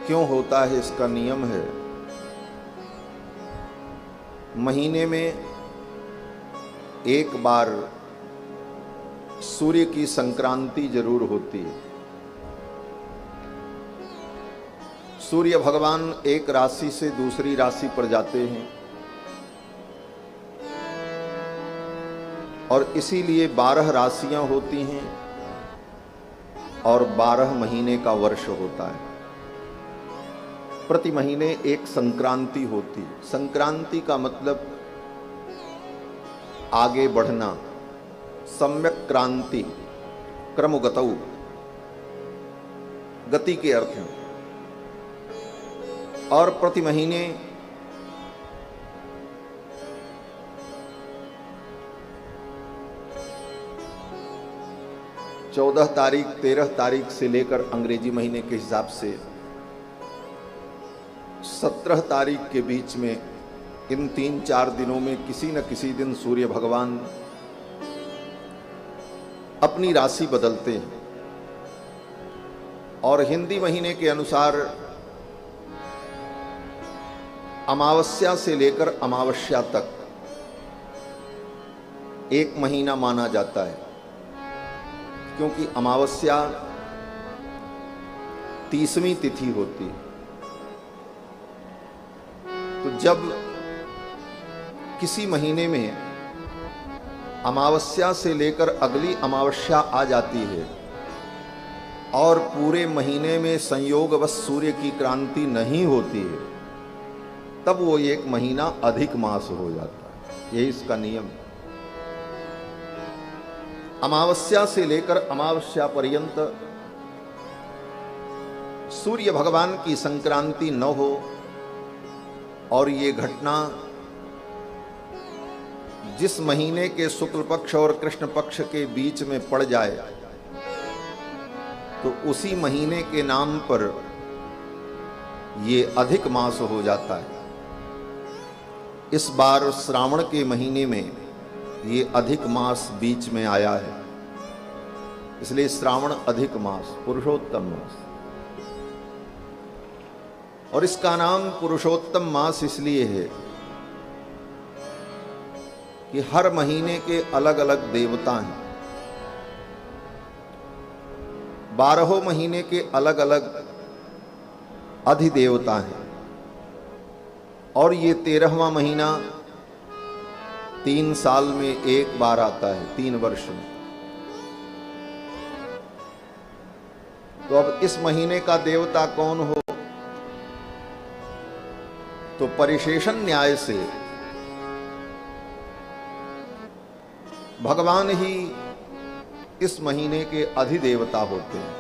क्यों होता है इसका नियम है। महीने में एक बार सूर्य की संक्रांति जरूर होती है। सूर्य भगवान एक राशि से दूसरी राशि पर जाते हैं और इसीलिए 12 राशियां होती हैं और 12 महीने का वर्ष होता है। प्रति महीने एक संक्रांति होती है। संक्रांति का मतलब आगे बढ़ना, सम्यक क्रांति, क्रमगतौ, गति के अर्थ में। और प्रति महीने चौदह तारीख 13 तारीख से लेकर अंग्रेजी महीने के हिसाब से 17 तारीख के बीच में इन 3-4 दिनों में किसी न किसी दिन सूर्य भगवान अपनी राशि बदलते हैं। और हिंदी महीने के अनुसार अमावस्या से लेकर अमावस्या तक एक महीना माना जाता है, क्योंकि अमावस्या 30वीं तिथि होती है। तो जब किसी महीने में अमावस्या से लेकर अगली अमावस्या आ जाती है और पूरे महीने में संयोगवश सूर्य की क्रांति नहीं होती है, तब वो एक महीना अधिक मास हो जाता है। यही इसका नियम है। अमावस्या से लेकर अमावस्या पर्यंत सूर्य भगवान की संक्रांति न हो और ये घटना जिस महीने के शुक्ल पक्ष और कृष्ण पक्ष के बीच में पड़ जाए तो उसी महीने के नाम पर ये अधिक मास हो जाता है। इस बार श्रावण के महीने में ये अधिक मास बीच में आया है, इसलिए श्रावण अधिक मास, पुरुषोत्तम मास। और इसका नाम पुरुषोत्तम मास इसलिए है कि हर महीने के अलग अलग देवता हैं। 12 महीने के अलग अलग अधिदेवता हैं और ये 13वां महीना 3 साल में एक बार आता है, 3 वर्ष में। तो अब इस महीने का देवता कौन हो, तो परिशेषण न्याय से भगवान ही इस महीने के अधिदेवता होते हैं।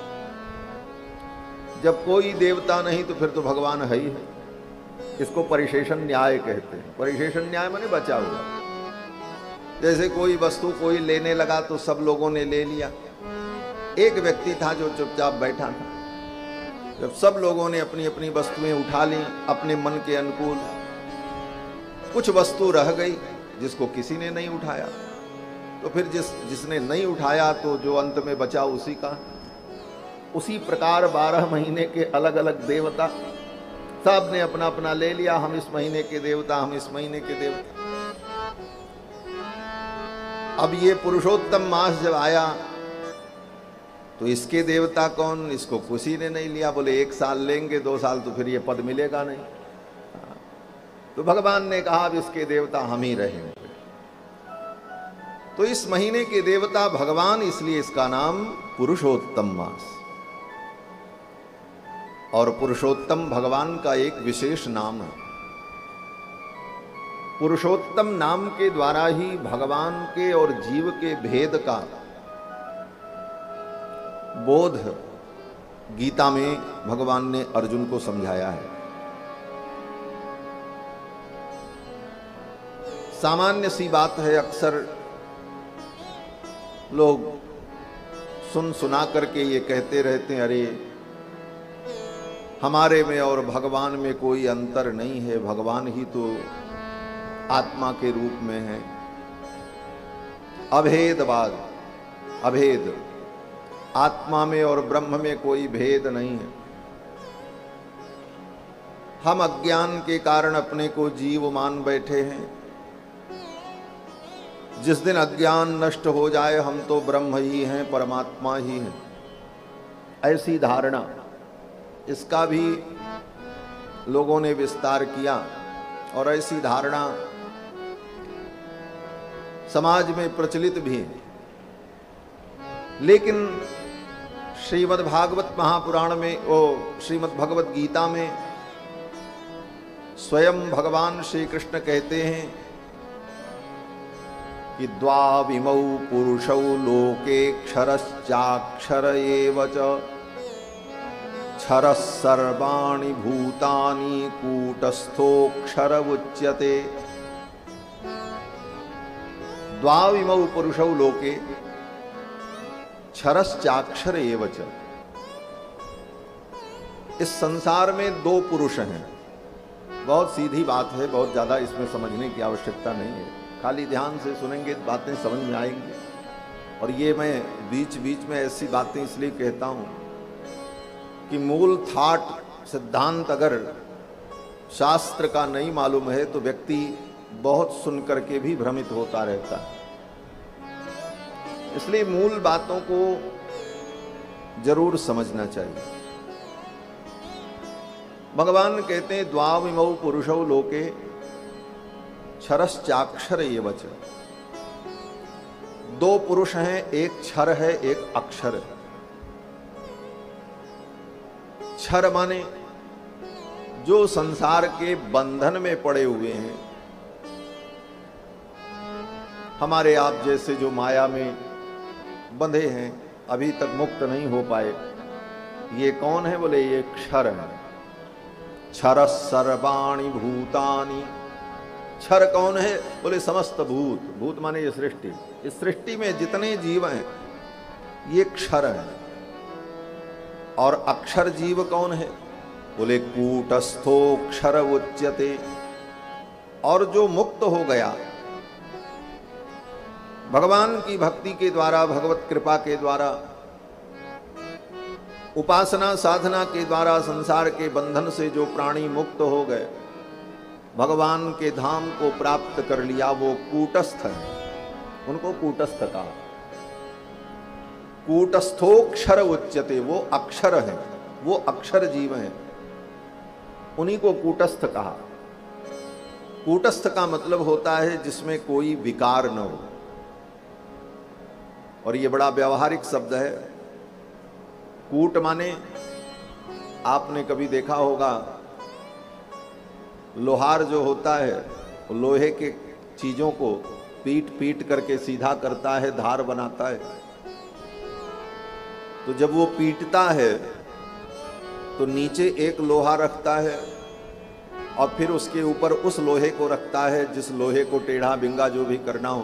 जब कोई देवता नहीं तो फिर तो भगवान है ही है। इसको परिशेषण न्याय कहते हैं। परिशेषण न्याय माने बचा हुआ। जैसे कोई वस्तु कोई लेने लगा तो सब लोगों ने ले लिया, एक व्यक्ति था जो चुपचाप बैठा था। जब सब लोगों ने अपनी अपनी वस्तुएं उठा ली अपने मन के अनुकूल, कुछ वस्तु रह गई जिसको किसी ने नहीं उठाया, तो फिर जिसने नहीं उठाया तो जो अंत में बचा उसी का। उसी प्रकार 12 महीने के अलग अलग देवता, सब ने अपना अपना ले लिया। हम इस महीने के देवता, हम इस महीने के देवता। अब ये पुरुषोत्तम मास जब आया तो इसके देवता कौन, इसको किसी ने नहीं लिया। बोले 1 साल लेंगे, 2 साल तो फिर ये पद मिलेगा नहीं। तो भगवान ने कहा अब इसके देवता हम ही रहेंगे। तो इस महीने के देवता भगवान, इसलिए इसका नाम पुरुषोत्तम मास। और पुरुषोत्तम भगवान का एक विशेष नाम है। पुरुषोत्तम नाम के द्वारा ही भगवान के और जीव के भेद का बोध गीता में भगवान ने अर्जुन को समझाया है। सामान्य सी बात है, अक्सर लोग सुना करके ये कहते रहते हैं, अरे हमारे में और भगवान में कोई अंतर नहीं है, भगवान ही तो आत्मा के रूप में है। अभेदवाद, अभेद, आत्मा में और ब्रह्म में कोई भेद नहीं है। हम अज्ञान के कारण अपने को जीव मान बैठे हैं। जिस दिन अज्ञान नष्ट हो जाए हम तो ब्रह्म ही हैं, परमात्मा ही हैं, ऐसी धारणा, इसका भी लोगों ने विस्तार किया और ऐसी धारणा समाज में प्रचलित भी है। लेकिन श्रीमद् भागवत महापुराण में, श्रीमद् भगवत गीता में स्वयं भगवान श्री कृष्ण कहते हैं कि द्वाविमौ पुरुषौ लोके क्षरश्चाक्षर एव च क्षरः सर्वाणि भूतानि कूटस्थोऽक्षर उच्यते। द्वाविमौ पुरुषौ लोके क्षरश्चाक्षर एव च। इस संसार में दो पुरुष हैं। बहुत सीधी बात है, बहुत ज्यादा इसमें समझने की आवश्यकता नहीं है, खाली ध्यान से सुनेंगे बातें समझ में आएंगी। और ये मैं बीच बीच में ऐसी बातें इसलिए कहता हूं कि मूल थाट सिद्धांत अगर शास्त्र का नहीं मालूम है तो व्यक्ति बहुत सुन करके भी भ्रमित होता रहता है। इसलिए मूल बातों को जरूर समझना चाहिए। भगवान कहते हैं द्वाविमौ पुरुषौ लोके क्षरश्चाक्षर एव च। दो पुरुष हैं, एक क्षर है, एक अक्षर है। क्षर माने जो संसार के बंधन में पड़े हुए हैं, हमारे आप जैसे जो माया में बंधे हैं, अभी तक मुक्त नहीं हो पाए, ये कौन है? बोले ये क्षर है। क्षर सर्वाणि भूतानि। क्षर कौन है? बोले समस्त भूत। भूत माने ये सृष्टि। इस सृष्टि में जितने जीव हैं ये क्षर हैं। और अक्षर जीव कौन है? बोले कूटस्थोऽक्षर उच्यते। और जो मुक्त हो गया भगवान की भक्ति के द्वारा, भगवत कृपा के द्वारा, उपासना साधना के द्वारा संसार के बंधन से जो प्राणी मुक्त हो गए, भगवान के धाम को प्राप्त कर लिया, वो कूटस्थ है। उनको कूटस्थ कहा। कूटस्थोऽक्षर उच्यते। वो अक्षर है, वो अक्षर जीव है, उन्हीं को कूटस्थ कहा। कूटस्थ का मतलब होता है जिसमें कोई विकार न हो। और ये बड़ा व्यावहारिक शब्द है। कूट माने, आपने कभी देखा होगा, लोहार जो होता है लोहे के चीजों को पीट पीट करके सीधा करता है, धार बनाता है। तो जब वो पीटता है तो नीचे एक लोहा रखता है और फिर उसके ऊपर उस लोहे को रखता है जिस लोहे को टेढ़ा बिंगा जो भी करना हो,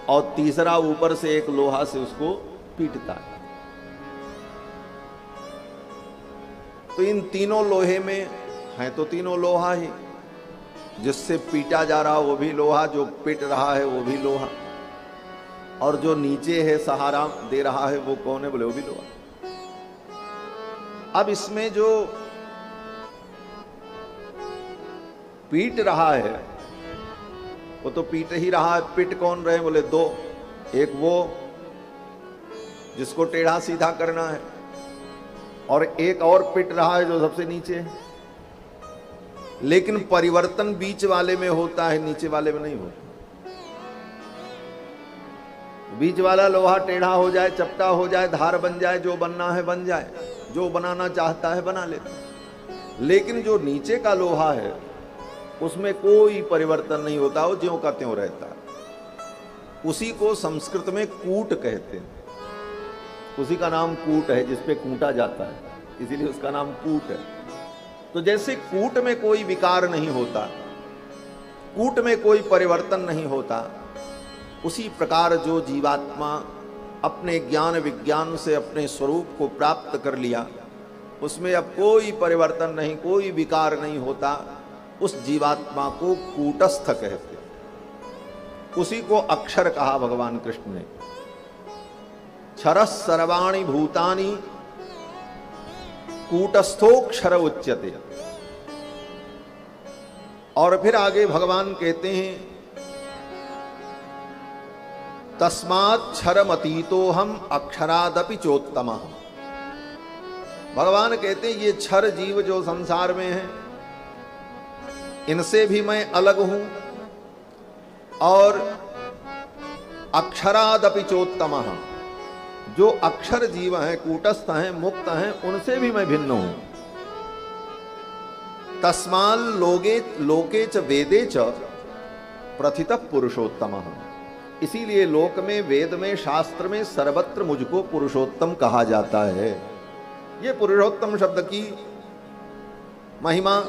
और तीसरा ऊपर से एक लोहा से उसको पीटता है। तो इन तीनों लोहे में है तो तीनों लोहा ही। जिससे पीटा जा रहा वो भी लोहा, जो पीट रहा है वो भी लोहा, और जो नीचे है सहारा दे रहा है वो कौन है? बोले वो भी लोहा। अब इसमें जो पीट रहा है वो तो पीट ही रहा है। पीट कौन रहे? बोले दो। एक वो जिसको टेढ़ा सीधा करना है, और एक और पिट रहा है जो सबसे नीचे है। लेकिन परिवर्तन बीच वाले में होता है, नीचे वाले में नहीं होता। बीच वाला लोहा टेढ़ा हो जाए, चपटा हो जाए, धार बन जाए, जो बनना है बन जाए, जो बनाना चाहता है बना लेता। लेकिन जो नीचे का लोहा है उसमें कोई परिवर्तन नहीं होता, वो ज्यों का त्यों रहता है। उसी को संस्कृत में कूट कहते हैं। उसी का नाम कूट है, जिसपे कूटा जाता है, इसीलिए उसका नाम कूट है। तो जैसे कूट में कोई विकार नहीं होता, कूट में कोई परिवर्तन नहीं होता, उसी प्रकार जो जीवात्मा अपने ज्ञान विज्ञान से अपने स्वरूप को प्राप्त कर लिया, उसमें अब कोई परिवर्तन नहीं, कोई विकार नहीं होता, उस जीवात्मा को कूटस्थ कहते। उसी को अक्षर कहा भगवान कृष्ण ने। क्षरः सर्वाणि भूतानि कूटस्थोऽक्षर उच्यते। और फिर आगे भगवान कहते हैं तस्मात् क्षरमतीतो हम अक्षरादपि चोत्तमः। भगवान कहते हैं ये क्षर जीव जो संसार में है इनसे भी मैं अलग हूं और अक्षरादपि चोत्तमः, जो अक्षर जीव हैं, कूटस्थ हैं, मुक्त हैं, उनसे भी मैं भिन्न हूं। तस्माल लोके च वेदे च प्रथितः पुरुषोत्तमः। इसीलिए लोक में, वेद में, शास्त्र में सर्वत्र मुझको पुरुषोत्तम कहा जाता है। ये पुरुषोत्तम शब्द की महिमा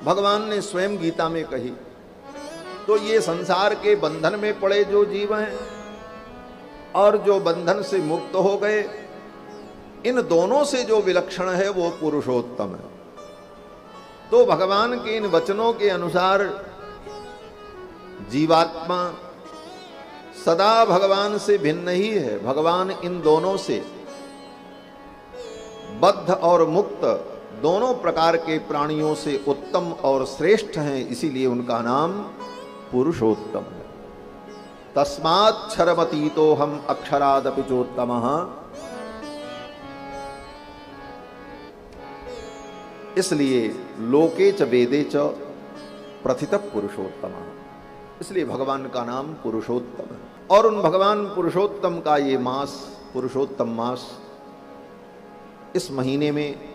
भगवान ने स्वयं गीता में कही। तो ये संसार के बंधन में पड़े जो जीव हैं और जो बंधन से मुक्त हो गए, इन दोनों से जो विलक्षण है वो पुरुषोत्तम है। तो भगवान के इन वचनों के अनुसार जीवात्मा सदा भगवान से भिन्न ही है। भगवान इन दोनों से, बद्ध और मुक्त दोनों प्रकार के प्राणियों से उत्तम और श्रेष्ठ हैं, इसीलिए उनका नाम पुरुषोत्तम है। तस्मात् क्षरमतीतो हम अक्षरादपि चोत्तमः। इसलिए लोके च वेदे च प्रथितः पुरुषोत्तमः, इसलिए भगवान का नाम पुरुषोत्तम है। और उन भगवान पुरुषोत्तम का ये मास, पुरुषोत्तम मास, इस महीने में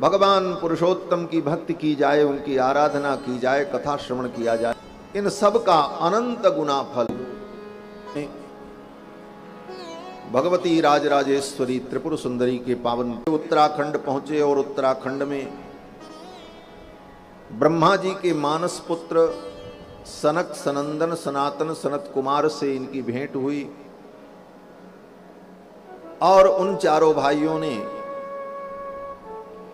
भगवान पुरुषोत्तम की भक्ति की जाए, उनकी आराधना की जाए, कथा श्रवण किया जाए, इन सब का अनंत गुना फल भगवती राजराजेश्वरी त्रिपुर सुंदरी के पावन उत्तराखंड पहुंचे और उत्तराखंड में ब्रह्मा जी के मानस पुत्र सनक सनंदन सनातन सनत कुमार से इनकी भेंट हुई और उन चारों भाइयों ने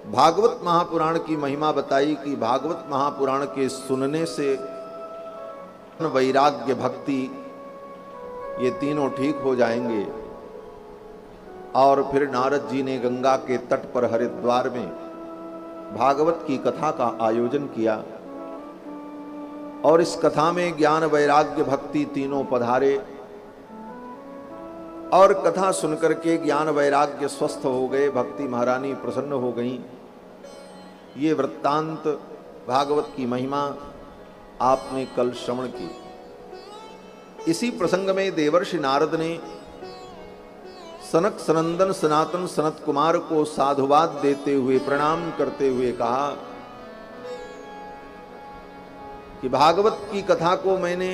भागवत महापुराण की महिमा बताई कि भागवत महापुराण के सुनने से वैराग्य, भक्ति, ये तीनों ठीक हो जाएंगे। और फिर नारद जी ने गंगा के तट पर हरिद्वार में भागवत की कथा का आयोजन किया और इस कथा में ज्ञान, वैराग्य, भक्ति तीनों पधारे और कथा सुनकर के ज्ञान वैराग्य स्वस्थ हो गए, भक्ति महारानी प्रसन्न हो गई। ये वृत्तांत, भागवत की महिमा आपने कल श्रवण की। इसी प्रसंग में देवर्षि नारद ने सनक सनंदन सनातन सनत कुमार को साधुवाद देते हुए, प्रणाम करते हुए कहा कि भागवत की कथा को मैंने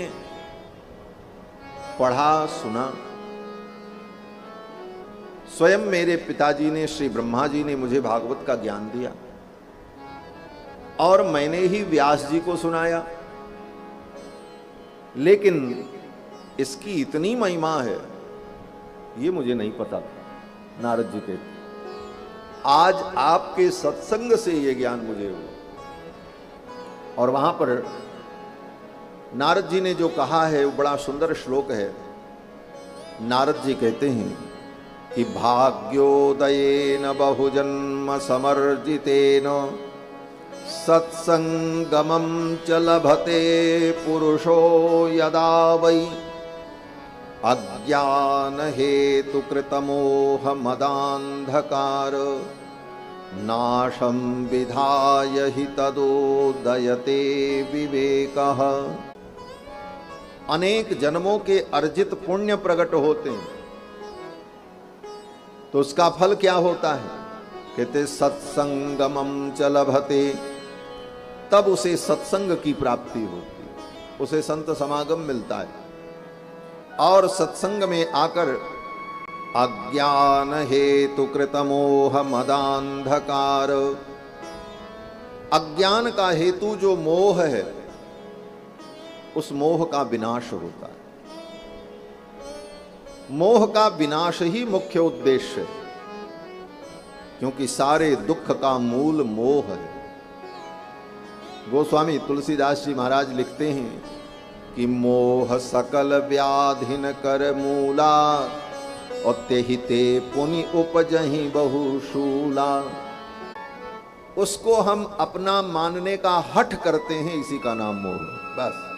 पढ़ा, सुना। स्वयं मेरे पिताजी ने, श्री ब्रह्मा जी ने मुझे भागवत का ज्ञान दिया और मैंने ही व्यास जी को सुनाया, लेकिन इसकी इतनी महिमा है ये मुझे नहीं पता था। नारद जी कहते आज आपके सत्संग से ये ज्ञान मुझे हुआ। और वहां पर नारद जी ने जो कहा है वो बड़ा सुंदर श्लोक है। नारद जी कहते हैं कि भाग्योदयेन बहुजन्म समर्जितेन सत्संगमं च लभते पुरुषो यदा वै अज्ञान हेतु कृतमोह मदांधकार नाशं विधाय हि तदोदयते विवेकः। अनेक जन्मों के अर्जित पुण्य प्रकट होते हैं तो उसका फल क्या होता है? कहते सत्संगमं च लभते, तब उसे सत्संग की प्राप्ति होती है, उसे संत समागम मिलता है। और सत्संग में आकर अज्ञान हेतु कृतमोह मदांधकार, अज्ञान का हेतु जो मोह है उस मोह का विनाश होता है। मोह का विनाश ही मुख्य उद्देश्य है, क्योंकि सारे दुख का मूल मोह है। गोस्वामी तुलसीदास जी महाराज लिखते हैं कि मोह सकल व्याधिन कर मूला और तेहि ते पुनि उपजहि बहुशूला। उसको हम अपना मानने का हठ करते हैं, इसी का नाम मोह। बस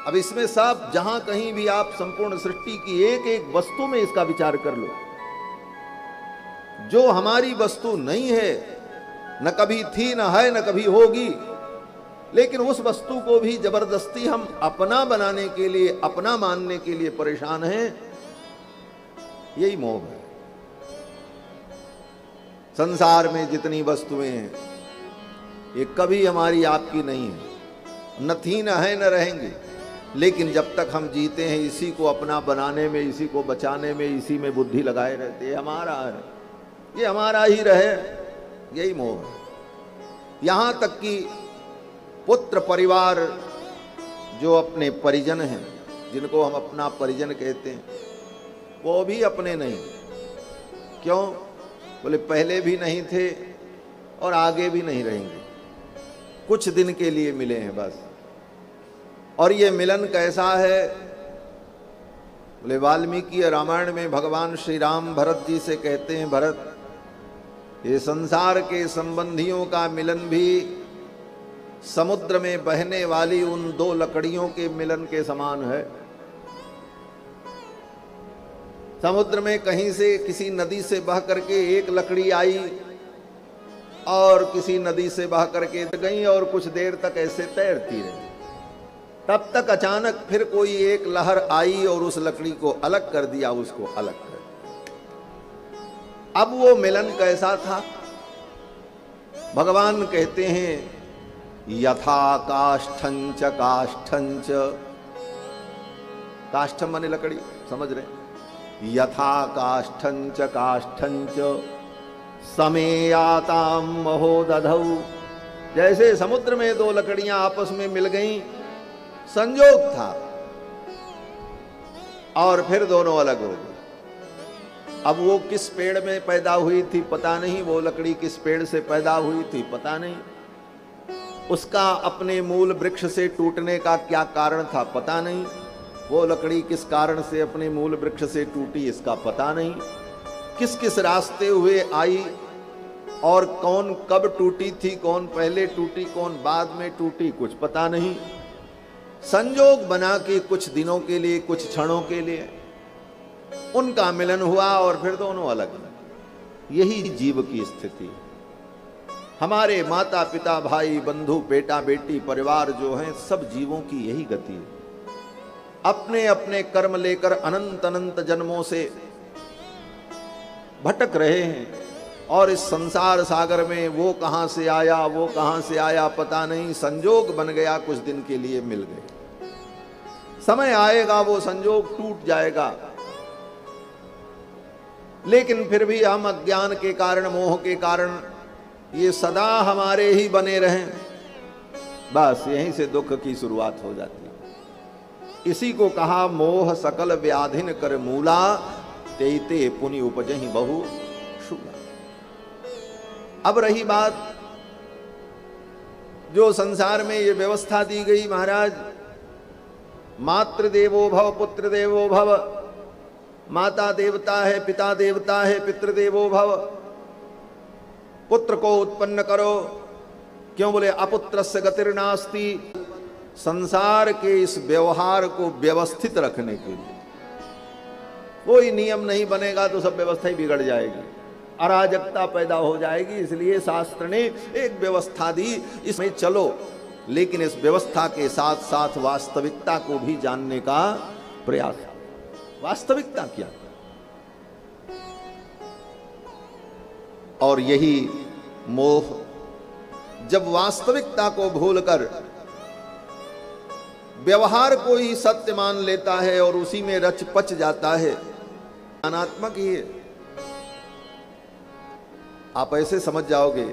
अब इसमें सब जहां कहीं भी आप संपूर्ण सृष्टि की एक एक वस्तु में इसका विचार कर लो, जो हमारी वस्तु नहीं है, न कभी थी, न है, न कभी होगी, लेकिन उस वस्तु को भी जबरदस्ती हम अपना बनाने के लिए, अपना मानने के लिए परेशान हैं, यही मोह है। संसार में जितनी वस्तुएं हैं ये कभी हमारी आपकी नहीं है, न थी, न है, न रहेंगी, लेकिन जब तक हम जीते हैं इसी को अपना बनाने में, इसी को बचाने में, इसी में बुद्धि लगाए रहते हैं, हमारा है, ये हमारा ही रहे, यही मोह है। यहां तक कि पुत्र परिवार जो अपने परिजन हैं, जिनको हम अपना परिजन कहते हैं, वो भी अपने नहीं। क्यों? बोले पहले भी नहीं थे और आगे भी नहीं रहेंगे, कुछ दिन के लिए मिले हैं बस। और ये मिलन कैसा है? बोले वाल्मीकि रामायण में भगवान श्री राम भरत जी से कहते हैं, भरत ये संसार के संबंधियों का मिलन भी समुद्र में बहने वाली उन दो लकड़ियों के मिलन के समान है। समुद्र में कहीं से किसी नदी से बह करके एक लकड़ी आई और किसी नदी से बह करके गई और कुछ देर तक ऐसे तैरती रही, तब तक अचानक फिर कोई एक लहर आई और उस लकड़ी को अलग कर दिया, उसको अलग कर दिया। अब वो मिलन कैसा था? भगवान कहते हैं यथा काष्ठंच काष्ठंच, काष्ठम माने लकड़ी, समझ रहे? यथा काष्ठंच काष्ठंच समेयाताम महोदधौ, जैसे समुद्र में दो लकड़ियां आपस में मिल गईं, संयोग था और फिर दोनों अलग हो गए। अब वो किस पेड़ में पैदा हुई थी पता नहीं, वो लकड़ी किस पेड़ से पैदा हुई थी पता नहीं, उसका अपने मूल वृक्ष से टूटने का क्या कारण था पता नहीं, वो लकड़ी किस कारण से अपने मूल वृक्ष से टूटी इसका पता नहीं, किस किस रास्ते हुए आई और कौन कब टूटी थी, कौन पहले टूटी कौन बाद में टूटी, कुछ पता नहीं। संयोग बना के कुछ दिनों के लिए, कुछ क्षणों के लिए उनका मिलन हुआ और फिर दोनों अलग अलग। यही जीव की स्थिति है। हमारे माता पिता भाई बंधु बेटा बेटी परिवार जो हैं, सब जीवों की यही गति है। अपने अपने कर्म लेकर अनंत अनंत जन्मों से भटक रहे हैं और इस संसार सागर में वो कहां से आया, वो कहां से आया पता नहीं, संजोग बन गया, कुछ दिन के लिए मिल गए, समय आएगा वो संजोग टूट जाएगा, लेकिन फिर भी हम अज्ञान के कारण, मोह के कारण ये सदा हमारे ही बने रहें, बस यहीं से दुख की शुरुआत हो जाती है। इसी को कहा मोह सकल व्याधिन कर मूला, तेते पुनि उपजहि बहु शूला। अब रही बात जो संसार में ये व्यवस्था दी गई, महाराज मातृ देवो भव पुत्र देवो भव, माता देवता है, पिता देवता है, पितृदेवो भव, पुत्र को उत्पन्न करो। क्यों? बोले अपुत्रस्य गतिर्नास्ति। संसार के इस व्यवहार को व्यवस्थित रखने के लिए कोई नियम नहीं बनेगा तो सब व्यवस्था ही बिगड़ जाएगी, अराजकता पैदा हो जाएगी। इसलिए शास्त्र ने एक व्यवस्था दी, इसमें चलो, लेकिन इस व्यवस्था के साथ साथ वास्तविकता को भी जानने का प्रयास। वास्तविकता क्या? और यही मोह जब वास्तविकता को भूलकर व्यवहार को ही सत्य मान लेता है और उसी में रच पच जाता है, अनात्मक ही है। आप ऐसे समझ जाओगे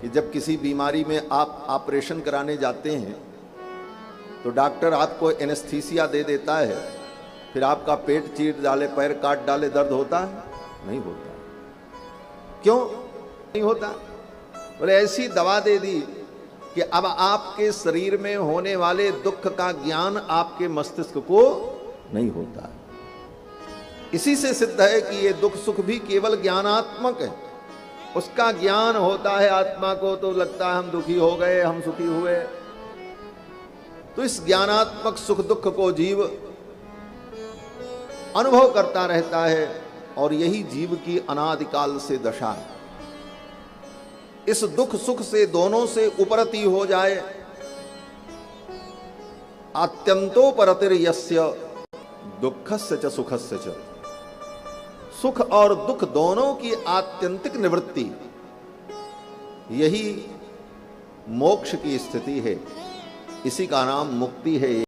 कि जब किसी बीमारी में आप ऑपरेशन कराने जाते हैं तो डॉक्टर आपको एनेस्थीसिया दे देता है, फिर आपका पेट चीर डाले, पैर काट डाले, दर्द होता है? नहीं होता। क्यों नहीं होता? बोले ऐसी दवा दे दी कि अब आपके शरीर में होने वाले दुख का ज्ञान आपके मस्तिष्क को नहीं होता। इसी से सिद्ध है कि ये दुख सुख भी केवल ज्ञानात्मक है, उसका ज्ञान होता है आत्मा को तो लगता है हम दुखी हो गए, हम सुखी हुए। तो इस ज्ञानात्मक सुख दुख को जीव अनुभव करता रहता है और यही जीव की अनादिकाल से दशा है। इस दुख सुख से दोनों से उपरति हो जाए, आत्यंतो परतिर यस्य दुखस्य च सुखस्य च, सुख और दुख दोनों की आत्यंतिक निवृत्ति, यही मोक्ष की स्थिति है। इसी का नाम मुक्ति है।